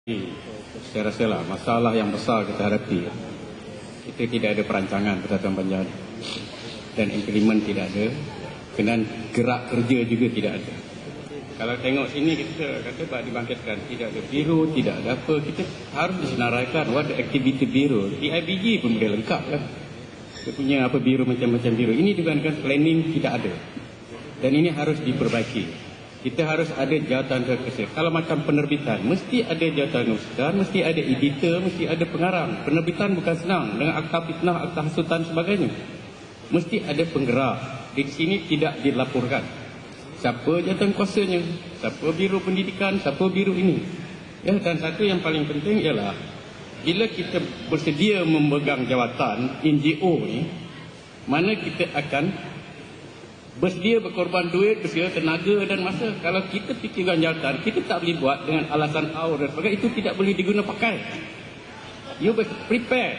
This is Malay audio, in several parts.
Saya rasa lah masalah yang besar kita hadapi, kita tidak ada perancangan Persatuan Banjar dan implement tidak ada, kemudian gerak kerja juga tidak ada. Kalau tengok sini kita kata bak dibangkitkan, tidak ada biro, tidak ada apa, kita harus disenaraikan ada aktiviti biro. PIBG pun boleh lengkap kan, dia punya apa biro macam-macam biro. Ini dibandingkan planning tidak ada, dan ini harus diperbaiki. Kita harus ada jawatan terkesir. Kalau macam penerbitan, mesti ada jawatan ustaz, mesti ada editor, mesti ada pengarang. Penerbitan bukan senang dengan akta fitnah, akta hasutan sebagainya. Mesti ada penggerak. Di sini tidak dilaporkan siapa jawatan kuasanya, siapa biro pendidikan, siapa biro ini. Ya, dan satu yang paling penting ialah bila kita bersedia memegang jawatan NGO ni, mana kita akan bersedia berkorban duit, bersedia tenaga dan masa. Kalau kita fikirkan jawatan, kita tak boleh buat dengan alasan awal dan sebagainya. Itu tidak boleh diguna pakai. You prepare.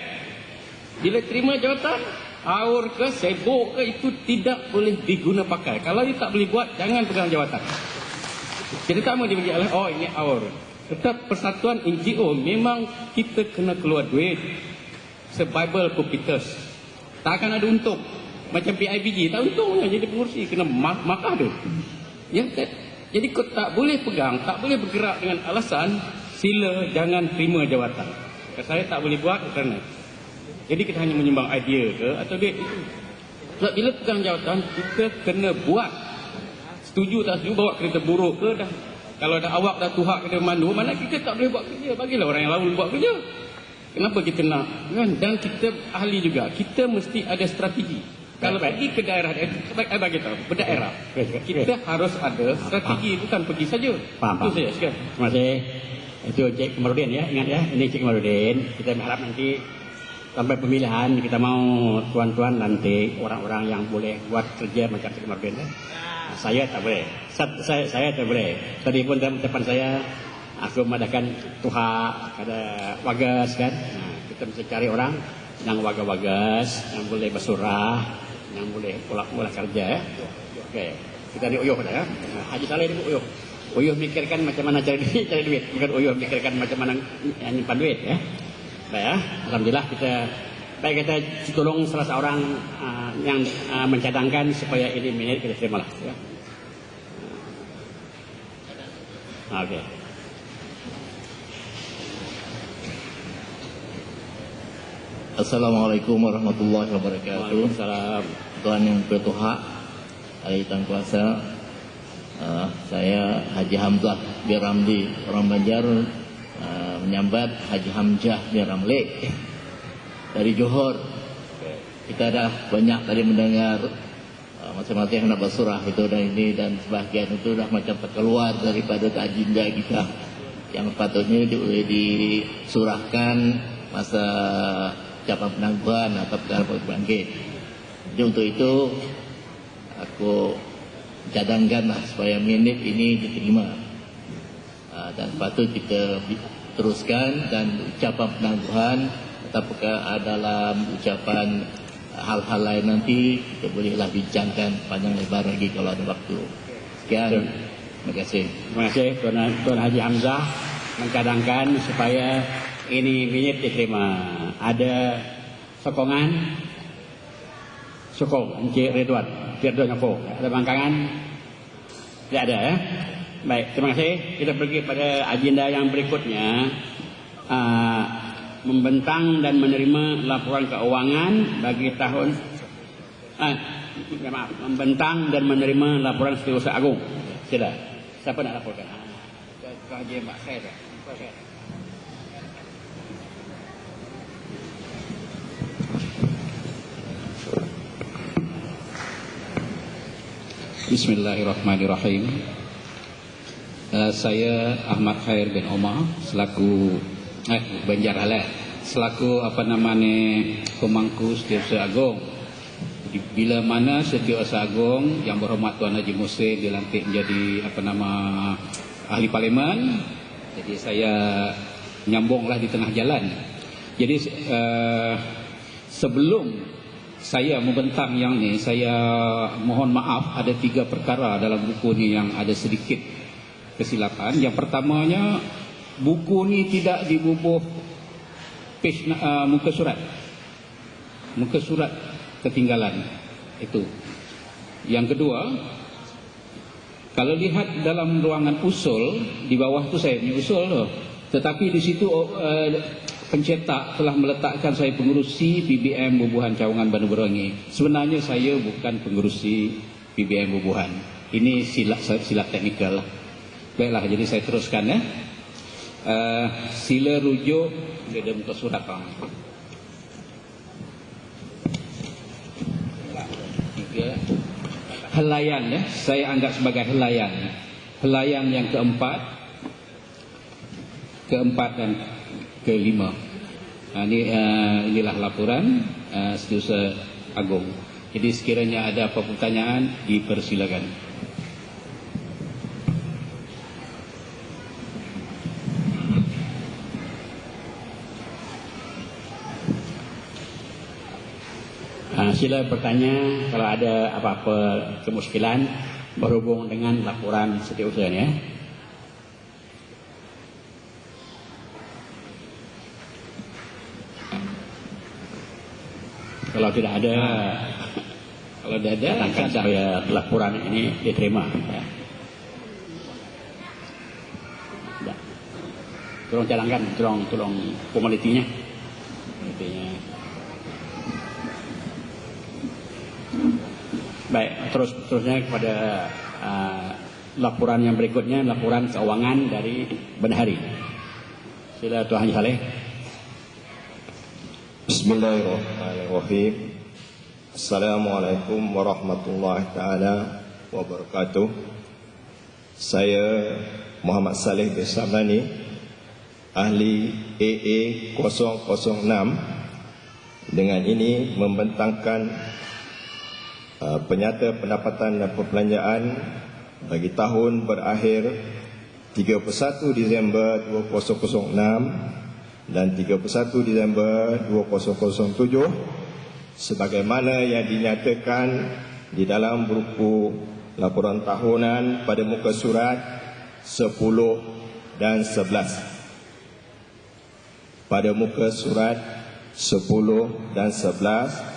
Bila terima jawatan, awal ke, sibuk ke, itu tidak boleh diguna pakai. Kalau you tak boleh buat, jangan pegang jawatan. Kita tak mahu dibagi alasan, oh ini awal. Tetap persatuan NGO, memang kita kena keluar duit. Se-Bible Kupitas. Tak akan ada untung. Macam PIBG, tak untungnya jadi pengurusi, kena markah tu. Ya, jadi kau tak boleh pegang, tak boleh bergerak dengan alasan sila jangan terima jawatan. Saya tak boleh buat kerana. Jadi kita hanya menyumbang idea ke atau duit itu. Sebab bila pegang jawatan, kita kena buat. Setuju tak setuju, bawa kereta buruk ke dah. Kalau dah awak dah tuhak kereta mandu, mana kita tak boleh buat kerja. Bagilah orang yang lain buat kerja. Kenapa kita nak? Kan? Dan kita ahli juga. Kita mesti ada strategi. Kalau pergi ke daerah, bagi tahu, berdaerah, kita harus ada strategi, bukan pergi saja. Itu saja sekian. Terima kasih. Itu Cik Kamarudin ya, ingat ya, ini Cik Kamarudin. Kita berharap nanti sampai pemilihan kita mau tuan-tuan nanti orang-orang yang boleh buat kerja macam Cik Kamarudin ya. Saya tak boleh. Saya tak boleh. Tadi pun depan saya aku mengadakan tuhak, ada wagas kan. Nah, kita mesti cari orang yang wagas, yang boleh bersurah, yang boleh pula kerja ya. Okey, kita di Uyuh dah ya. Haji Saleh ni Uyuh. Uyuh mikirkan macam mana cari duit, bukan Uyuh mikirkan macam mana nyimpan duit ya. Baik ya. Alhamdulillah kita tolong salah seorang yang mencadangkan supaya ini minit kita terimalah ya. Okey. Assalamualaikum warahmatullahi wabarakatuh. Waalaikumsalam. Tuan yang bertuhak, ahli Tuan Kuasa, saya Haji Hamzah bin Ramli, orang Banjar, menyambat Haji Hamzah bin Ramli dari Johor. Kita dah banyak tadi mendengar macam-macam yang nak bersurah itu dan ini dan sebahagian itu dah macam terkeluar daripada agenda kita yang patutnya disurahkan masa ucapan penangguhan atau perkara bangkit. Jadi untuk itu aku cadangkanlah supaya minit ini diterima dan patut kita teruskan dan ucapan penangguhan apakah dalam ucapan hal-hal lain nanti kita bolehlah bincangkan panjang lebar lagi kalau ada waktu. Sekian. Terima kasih. Terima kasih Tuan Haji Hamzah mencadangkan supaya ini minit diterima. Ada sokongan? Sokong Encik Ridwan Yoko. Ada bangkangan? Tidak ada ya? Baik, terima kasih. Kita pergi pada agenda yang berikutnya. Membentang dan menerima laporan keuangan bagi tahun membentang dan menerima laporan Setiausaha Agung. Sila. Siapa nak laporkan? Haji Mbak Khair. Bismillahirrahmanirrahim. Saya Ahmad Khair bin Omar selaku Banjar Halal, selaku pemangku Setiausaha Agung. Bila mana Setiausaha Agung yang berhormat Tuan Haji Musin dilantik menjadi ahli parlimen, jadi saya nyambunglah di tengah jalan. Jadi sebelum saya membentang yang ni, saya mohon maaf ada 3 perkara dalam buku ni yang ada sedikit kesilapan. Yang pertamanya buku ni tidak dibubuh muka surat. Muka surat ketinggalan. Itu. Yang kedua, kalau lihat dalam ruangan usul, di bawah tu saya punya usul tu. Tetapi di situ pencetak telah meletakkan saya pengurusi PBM Bubuhan Cawangan Banu Berongi. Sebenarnya saya bukan pengurusi PBM Bubuhan. Ini silap teknikal. Baiklah, jadi saya teruskan ya. Sila rujuk dia muka surat bang. Helaian ya, saya anggap sebagai helaian. Helaian yang keempat dan kelima. Inilah laporan Setiausaha Agung. Jadi sekiranya ada apa pertanyaan, dipersilakan. Sila bertanya kalau ada apa-apa kemuskilan berhubung dengan laporan setiausaha ya. Kalau tidak ada, katakan supaya laporan ini diterima. Ya. Tolong jalankan, tolong formalitinya. Baik, terusnya kepada laporan yang berikutnya, laporan keuangan dari Bendahari. Sila Tuan Haji Saleh. Bismillahirrahmanirrahim. Assalamualaikum warahmatullahi taala wabarakatuh. Saya Muhammad Saleh bin Samani, ahli AA 006. Dengan ini membentangkan penyata pendapatan dan perbelanjaan bagi tahun berakhir 31 Disember 2006 dan 31 Disember 2007 sebagaimana yang dinyatakan di dalam buku laporan tahunan pada muka surat 10 dan 11. Pada muka surat 10 dan 11,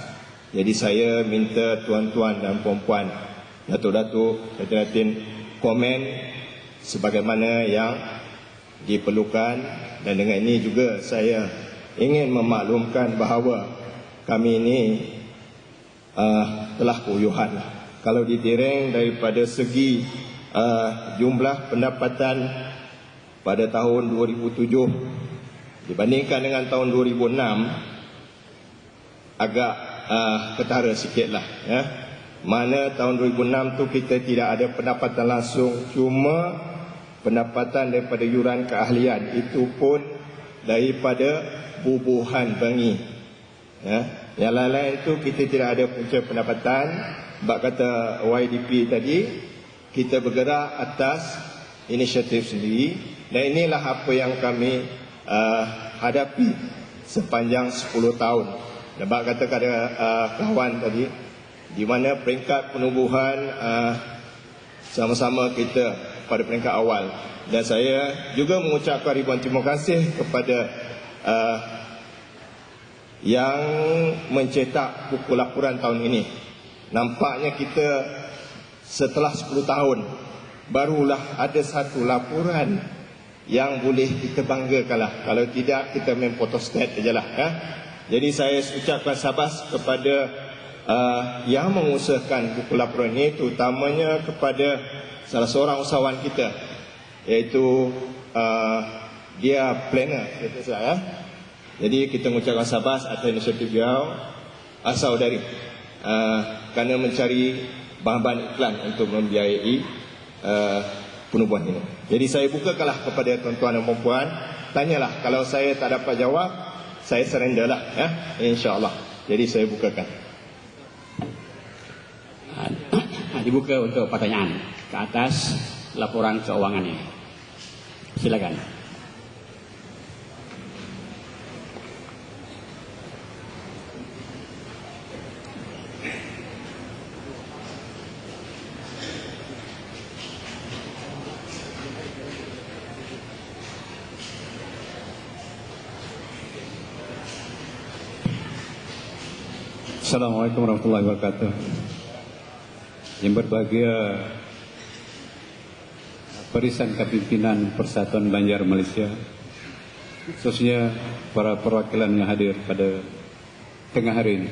jadi saya minta tuan-tuan dan puan-puan, datuk-datuk, hadirin komen sebagaimana yang diperlukan. Dan dengan ini juga saya ingin memaklumkan bahawa kami ini telah kuyuhan. Kalau didereng daripada segi jumlah pendapatan pada tahun 2007 dibandingkan dengan tahun 2006, agak ketara sikitlah ya. Mana tahun 2006 tu kita tidak ada pendapatan langsung, cuma pendapatan daripada yuran keahlian, itu pun daripada bubuhan bangi ya. Yang lain-lain tu kita tidak ada punca pendapatan. Sebab kata YDP tadi, kita bergerak atas inisiatif sendiri. Dan inilah apa yang kami hadapi sepanjang 10 tahun. Sebab kata kawan tadi, di mana peringkat penubuhan sama-sama kita pada peringkat awal. Dan saya juga mengucapkan ribuan terima kasih kepada yang mencetak buku laporan tahun ini. Nampaknya kita setelah 10 tahun barulah ada satu laporan yang boleh kita banggakanlah. Kalau tidak, kita main photostat sajalah ya. Jadi saya ucapkan sabas kepada yang mengusahakan buku laporan ini, terutamanya kepada salah seorang usahawan kita, iaitu dia planner kata saya. Jadi kita mengucapkan sabas atas inisiatif beliau, saudari, kerana mencari bahan-bahan iklan untuk membiayai penubuhan ini. Jadi saya bukakanlah kepada tuan-tuan dan puan-puan, tanyalah, kalau saya tak dapat jawab, saya surrender lah ya, insya-Allah. Jadi saya bukakan. Dibuka untuk pertanyaan ke atas laporan keuangan ini. Silakan. Assalamualaikum warahmatullahi wabarakatuh. Yang berbahagia Barisan Kepimpinan Persatuan Banjar Malaysia, khususnya para perwakilan yang hadir pada tengah hari ini.